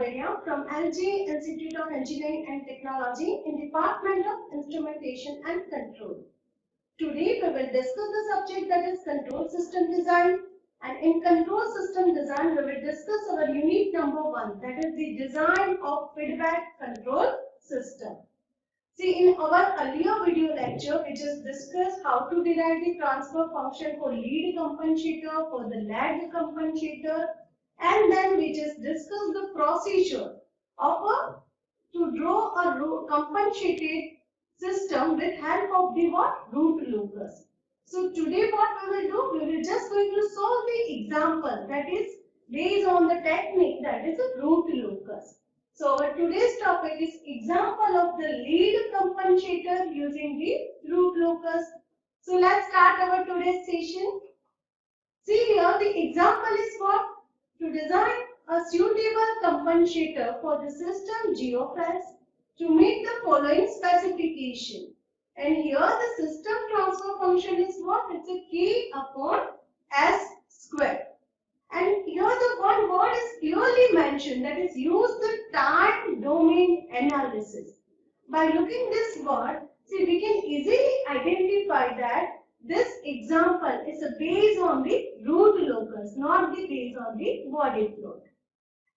Kavadia from LG Institute of Engineering and Technology in Department of Instrumentation and Control. Today we will discuss the subject that is control system design, and in control system design we will discuss our unit number 1, that is the design of feedback control system. See, in our earlier video lecture we just discussed how to derive the transfer function for lead compensator, for the lag compensator, and then we just discussed the procedure of to draw a compensated system with help of the what? Root locus. So today what we will do? We will just going to solve the example that is based on the technique that is a root locus. So our today's topic is example of the lead compensator using the root locus. So let's start our today's session. See here the example is what? To design a suitable compensator for the system G of S to meet the following specification. And here the system transfer function is what? It's a K upon S square. And here the one word is clearly mentioned, that is use the time domain analysis. By looking this word, see we can easily identify that this example is based on the root locus, not the based on the body fluid.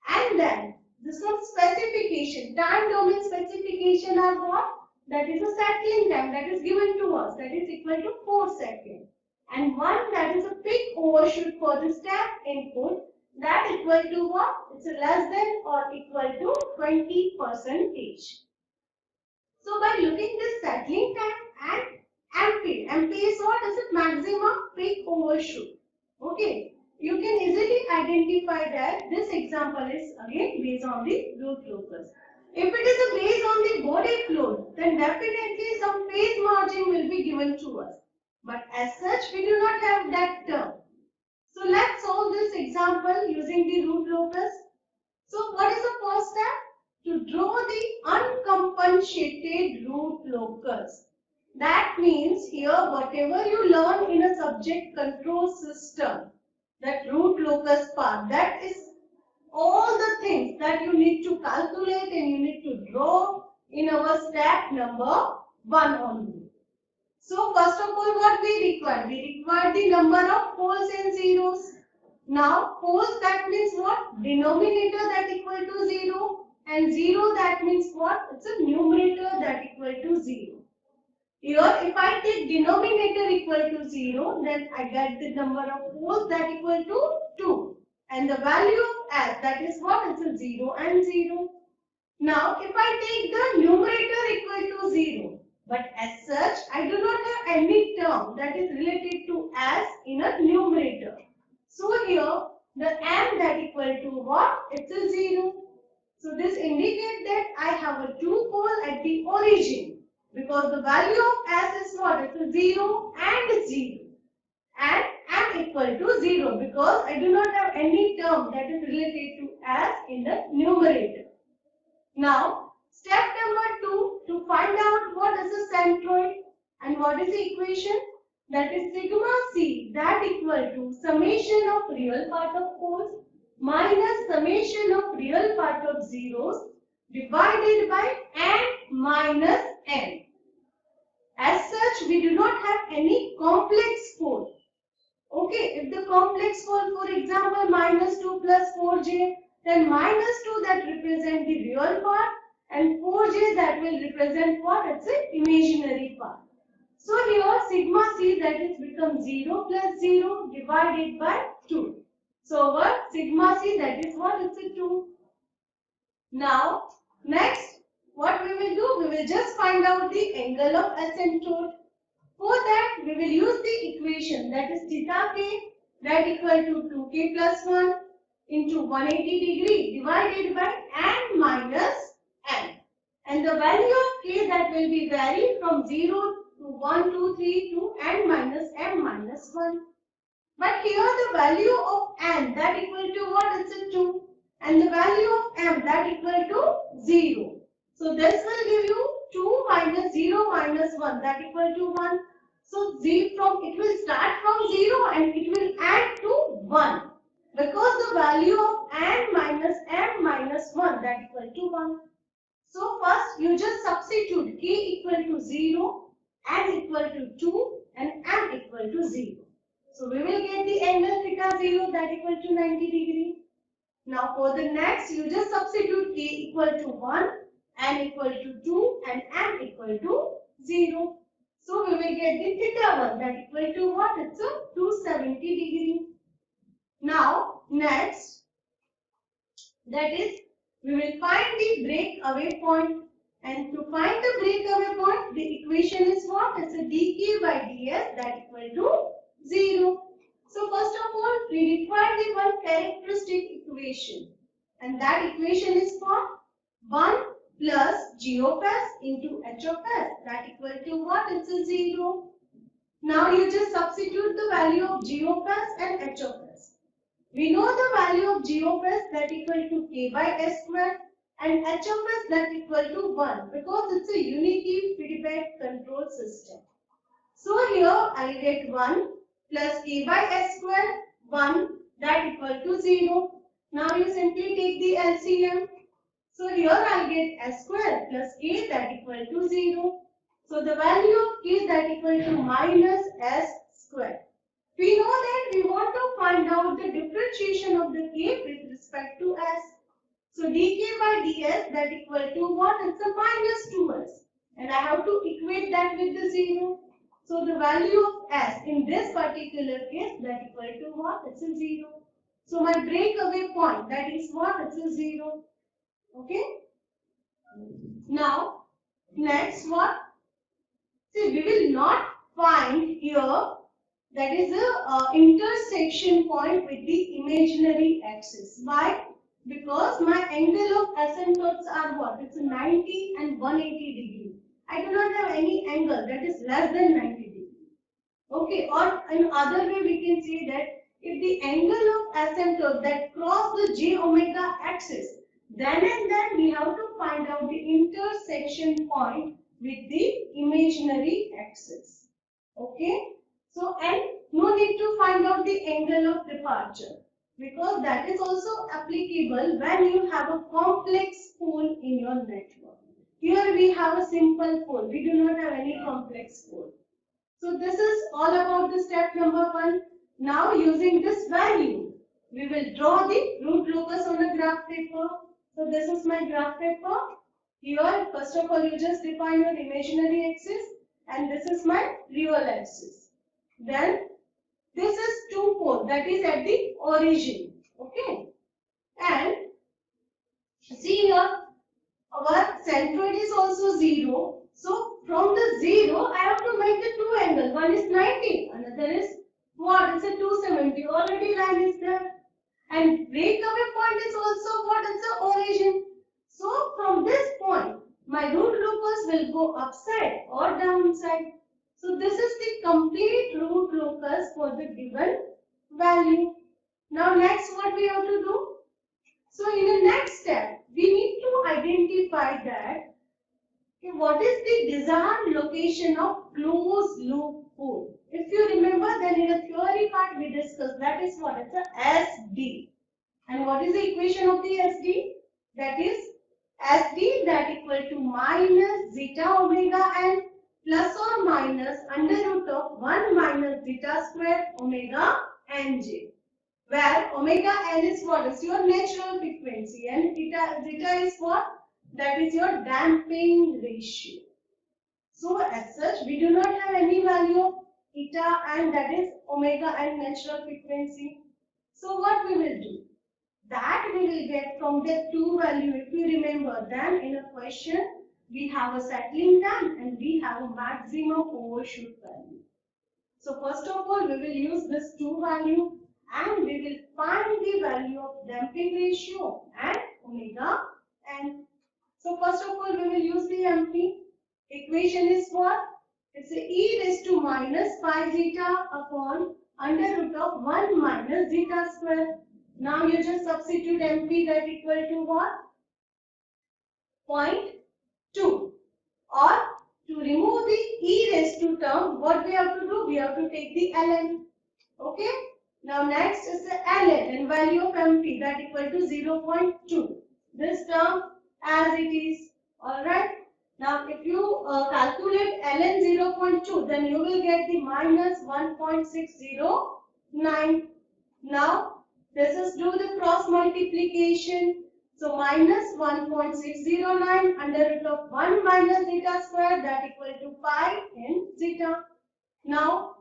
And then some specification, time domain specification are what? That is a settling time that is given to us, that is equal to 4 seconds. And one that is a peak overshoot for the step input, that equal to what? It's less than or equal to 20%. So by looking this settling time and MP, MP is what? Is it maximum peak overshoot? Okay, you can easily identify that this example is again based on the root locus. If it is based on the body fluid, then definitely some phase margin will be given to us. But as such, we do not have that term. So let's solve this example using the root locus. So what is the first step? To draw the uncompensated root locus. That means here whatever you learn in a subject control system, that root locus part, that is all the things that you need to calculate and you need to draw in our step number 1 only. So first of all what we require? We require the number of poles and zeros. Now poles, that means what? Denominator that equal to 0, and 0 that means what? It's a numerator that equal to 0. Here if I take denominator equal to 0, then I get the number of poles that equal to 2. And the value of S, that is what? It's a 0 and 0. Now if I take the numerator equal to 0, but as such, I do not have any term that is related to S in a numerator. So here, the M that equal to what? It's a 0. So this indicates that I have a 2 pole at the origin. Because the value of S is what? It's a 0 and 0. And M equal to 0 because I do not have any term that is related to S in the numerator. Now, step number 2, to find out what is the centroid and what is the equation, that is sigma c that equal to summation of real part of poles minus summation of real part of zeros divided by n minus n. As such, we do not have any complex pole. Okay, if the complex pole, for example, minus 2 plus 4j, then minus 2 that represent the real part and 4j that will represent what? It's an imaginary part. So here sigma c that is become 0 plus 0 divided by 2. So what? Sigma c that is what? It's a 2. Now next what we will do? We will just find out the angle of asymptote. For that we will use the equation that is theta k that equal to 2k plus 1 into 180 degree divided by n minus n. And the value of k that will be vary from 0 to 1, 2, 3 to n minus m minus 1. But here the value of n that equal to what? It's a 2. And the value of m that equal to 0. So this will give you 2 minus 0 minus 1 that equal to 1. So it will start from 0 and it will add to 1. because the value of n minus 1 that equal to 1. So first you just substitute k equal to 0, n equal to 2 and m equal to 0. So we will get the angle theta 0 that equal to 90 degree. Now for the next you just substitute k equal to 1, n equal to 2 and m equal to 0. So we will get the theta 1 that equal to what? It's a 270 degree. Now next, that is, we will find the breakaway point, and to find the breakaway point the equation is what? It's a dk by ds that equal to 0. So first of all we require the one characteristic equation, and that equation is what? 1 plus g of s into h of s that equal to what? It's a 0. Now you just substitute the value of g of s and h of s. We know the value of g of s that equal to k by s square and h of s that equal to 1 because it's a unity feedback control system. So here I'll get 1 plus k by s square 1 that equal to 0. Now you simply take the LCM. So here I'll get s square plus k that equal to 0. So the value of k that equal to minus s square. We know that we want to find out the differentiation of the k with respect to s. So dk by ds that equal to what? It's a minus 2s. And I have to equate that with the 0. So the value of s in this particular case that equal to what? It's a 0. So my breakaway point that is what? It's a 0. Okay. Now next what? See, we will not find here that is a intersection point with the imaginary axis. Why? Because my angle of asymptotes are what? It's 90 and 180 degree. I do not have any angle that is less than 90 degree. Okay, or in other way we can say that if the angle of asymptote that cross the j omega axis, then and then we have to find out the intersection point with the imaginary axis. Okay. So, and no need to find out the angle of departure because that is also applicable when you have a complex pole in your network. Here we have a simple pole. We do not have any complex pole. So this is all about the step number 1. Now using this value, we will draw the root locus on a graph paper. So this is my graph paper. Here, first of all, you just define your imaginary axis and this is my real axis. Then this is 2 pole that is at the origin. Okay. And see here, our centroid is also 0. So from the 0, I have to make the two angles. One is 90, another is what? It's a 270. Already line is there. And breakaway point is also what? It's the origin. So from this point, my root locus will go upside or downside. So this is the complete root locus for the given value. Now next what we have to do? So in the next step, we need to identify that what is the desired location of closed loop pole. If you remember, then in the theory part we discussed that is what? It's a SD. And what is the equation of the SD? That is SD that equal to minus zeta omega n plus or minus under root of 1 minus zeta square omega nj. Where omega n is what? Is your natural frequency and zeta is what? That is your damping ratio. So as such, we do not have any value of eta and that is omega n natural frequency. So what we will do? That we will get from the two value. If you remember, then in a question we have a settling time and we have a maximum overshoot value. So first of all, we will use this two value and we will find the value of damping ratio and omega n. So first of all, we will use the MP. Equation is what? It's a e raised to minus pi zeta upon under root of 1 minus zeta square. Now you just substitute MP that equal to what? 0.2. Or to remove the e raised to term, what we have to do? We have to take the ln. Okay? Now next is the ln and value of mt that equal to 0.2. This term as it is. Alright. Now if you calculate ln 0.2, then you will get the minus 1.609. Now this is do the cross multiplication. So minus 1.609 under root of 1 minus zeta square that equal to pi in zeta. Now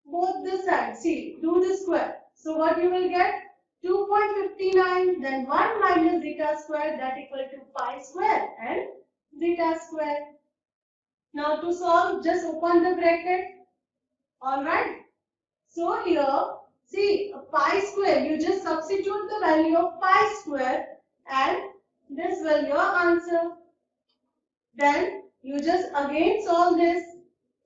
both the sides, see, do the square. So what you will get? 2.59, then 1 minus zeta square that equal to pi square and zeta square. Now to solve, just open the bracket. Alright. So here, see, pi square, you just substitute the value of pi square and this will your answer. Then you just again solve this.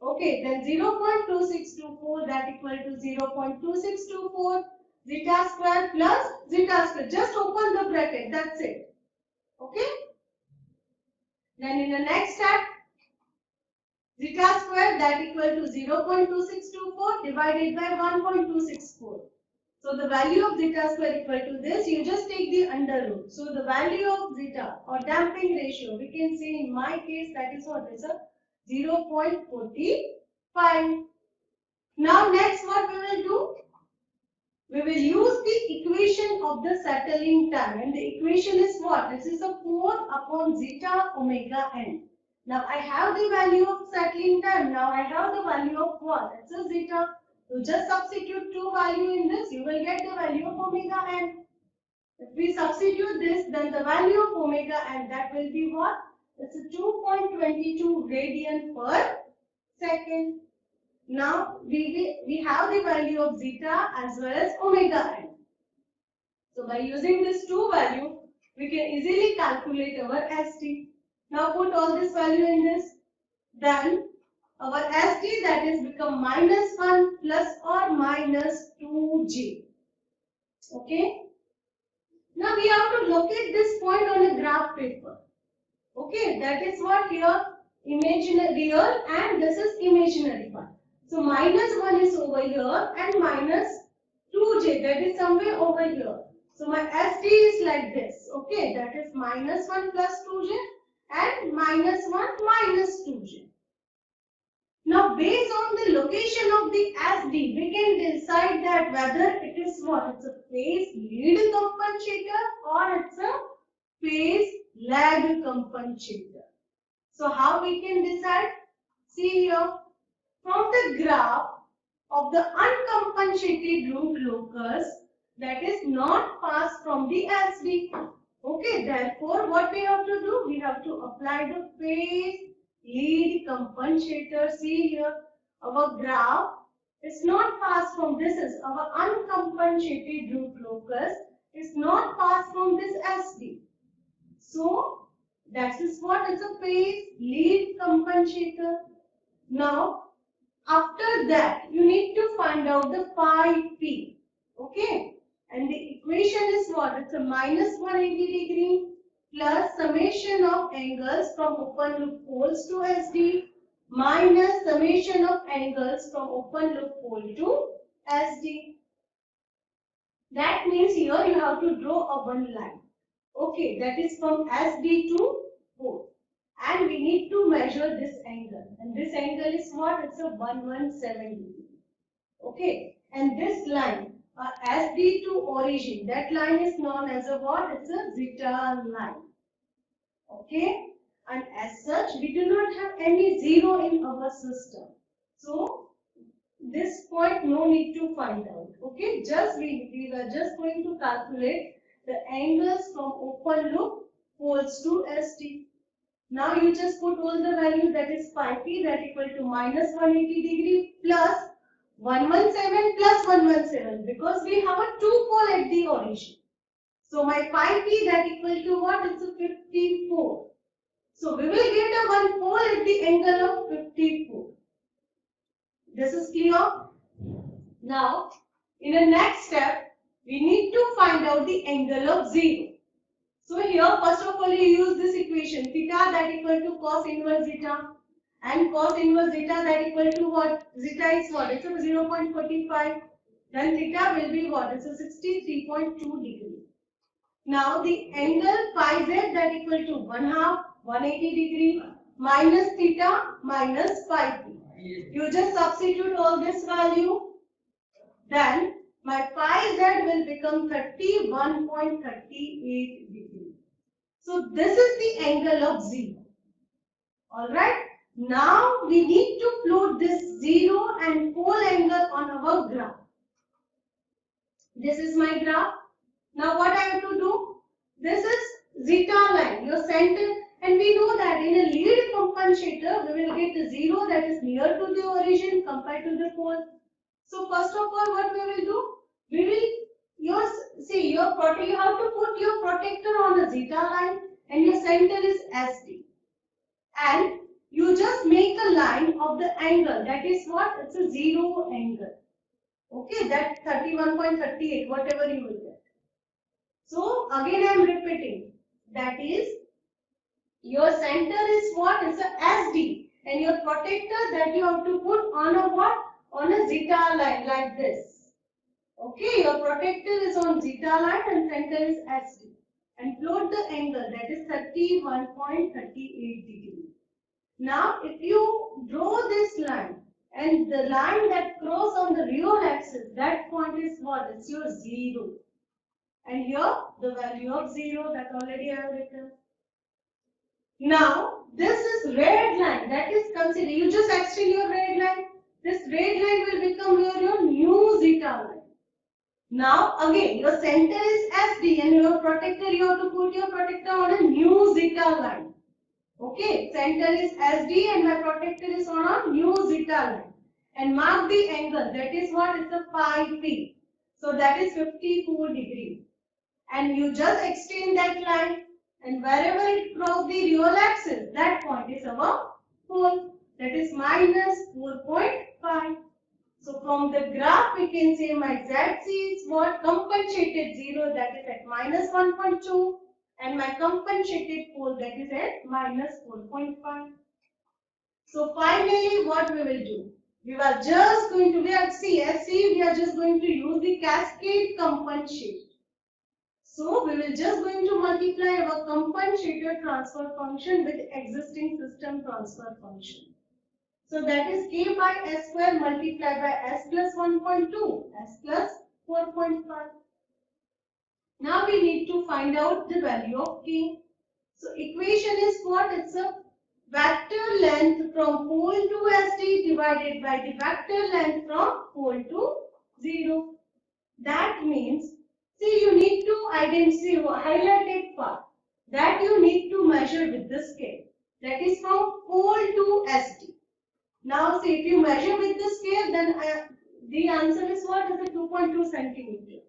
Okay, then 0.2624 that equal to 0.2624 zeta square plus zeta square. Just open the bracket, that's it. Okay. Then in the next step, zeta square that equal to 0.2624 divided by 1.264. So the value of zeta square equal to this, you just take the under root. So the value of zeta or damping ratio, we can say in my case that is what is a 0.45. Now next what we will do? We will use the equation of the settling time, and the equation is what? This is a 4 upon zeta omega n. Now I have the value of settling time. Now I have the value of what? It's a zeta. So just substitute two value in this, you will get the value of omega n. If we substitute this, then the value of omega n, that will be what? It's a 2.22 radian per second. Now we have the value of zeta as well as omega n. So by using this two value, we can easily calculate our ST. Now put all this value in this. Then our ST that is become minus 1 plus or minus 2j. Okay. Now we have to locate this point on a graph paper. Okay. That is what here imaginary real and this is imaginary part. So minus 1 is over here and minus 2j that is somewhere over here. So my ST is like this. Okay. That is minus 1 plus 2j and minus 1 minus 2j. Now based on the location of the SD, we can decide that whether it is what? It's a phase lead compensator or it's a phase lag compensator. So how we can decide? See here, from the graph of the uncompensated root locus that is not passed from the SD. Okay, therefore what we have to do? We have to apply the phase lead compensator. See here, our graph is not passed from this is our uncompensated root locus is not passed from this SD. So that is what is a phase lead compensator. Now after that you need to find out the phi p. Okay, and the equation is what? It's a minus 180 degree plus summation of angles from open loop poles to SD minus summation of angles from open loop pole to SD. That means here you have to draw a one line. Okay, that is from SD to pole. And we need to measure this angle. And this angle is what? It's a 117 degree. Okay, and this line SD to origin, that line is known as a what? It's a zeta line. Okay, and as such we do not have any zero in our system. So this point no need to find out. Okay, just we were just going to calculate the angles from open loop poles to SD. Now you just put all the value, that is phi p that equal to minus 180 degree plus 117 plus 117 because we have a two pole at the origin. So my phi p that equal to what? It's a 54. So we will get a one pole at the angle of 54. This is clear? Now in the next step we need to find out the angle of 0. So here first of all you use this equation theta that equal to cos inverse zeta and cos inverse zeta that equal to what? Zeta is what? It's a 0.45. then theta will be what? It's a 63.2 degree. Now the angle phi z that equal to 1/2 180 degree minus theta minus phi p. You just substitute all this value, then my phi z will become 31.38 degree. So this is the angle of 0. Alright. Now we need to plot this 0 and pole angle on our graph. This is my graph. Now what I have to do? This is zeta line, your center, and we know that in a lead compensator we will get the 0 that is near to the origin compared to the pole. So first of all, what we will do? We will you have to put your protector on a zeta line and your center is SD. And you just make a line of the angle, that is what? It's a 0 angle. Okay, that 31.38, whatever you will get. So again I am repeating, that is your center is what? It's a SD, and your protector that you have to put on a what? On a zeta line like this. Okay, your protector is on zeta line and center is SD. And plot the angle, that is 31.38 degree. Now if you draw this line and the line that crosses on the real axis, that point is what? It's your 0. And here the value of 0 that already I have written. Now this is red line, that is considered, you just extend your red line. This red line will become your new zeta line. Now again your center is SD and your protector, you have to put your protector on a new zeta line. Okay, center is SD and my protector is on a new zeta line. And mark the angle, that is what? It's a phi p. So that is 54 degree. And you just extend that line, and wherever it crosses the real axis, that point is our pole, that is minus 4.5. So from the graph we can say my ZC is what? Compensated 0, that is at minus 1.2, and my compensated pole, that is at minus 4.5. So finally what we will do? We are just going to, we are just going to use the cascade compensate. So we will just going to multiply our compensator transfer function with existing system transfer function. So that is k by s square multiplied by s plus 1.2, s plus 4.5. Now we need to find out the value of k. So equation is what? It's a vector length from pole to SD divided by the vector length from pole to 0. That means, see, you need to identify highlighted part that you need to measure with the scale. That is from pole to SD. Now see, if you measure with the scale, then the answer is what? Is a 2.2 centimeter.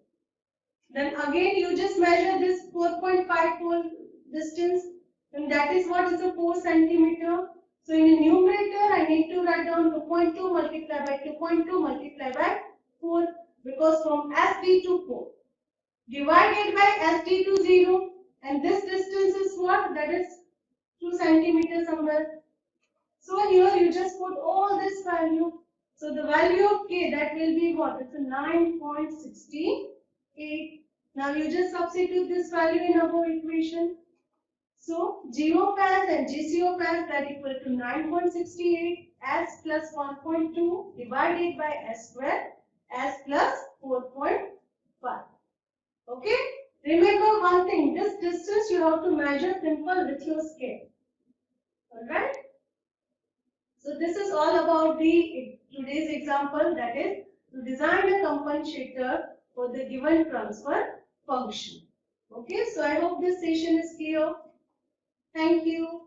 Then again you just measure this 4.5 pole distance, and that is what? Is a 4 centimeter. So in the numerator I need to write down 2.2 multiplied by 2.2 multiplied by 4, because from SD to 4 divided by SD to 0, and this distance is what? That is 2 centimeters somewhere. So here you just put all this value. So the value of k, that will be what? It's a 9.68. Now you just substitute this value in our equation. So G of s and GC of s, that equal to 9.68, s plus 1.2 divided by s square, s plus 4.5. Okay? Remember one thing, this distance you have to measure simple with your scale. Alright? So this is all about the today's example, that is to design a compensator for the given transfer function. Okay, so I hope this session is clear. Thank you.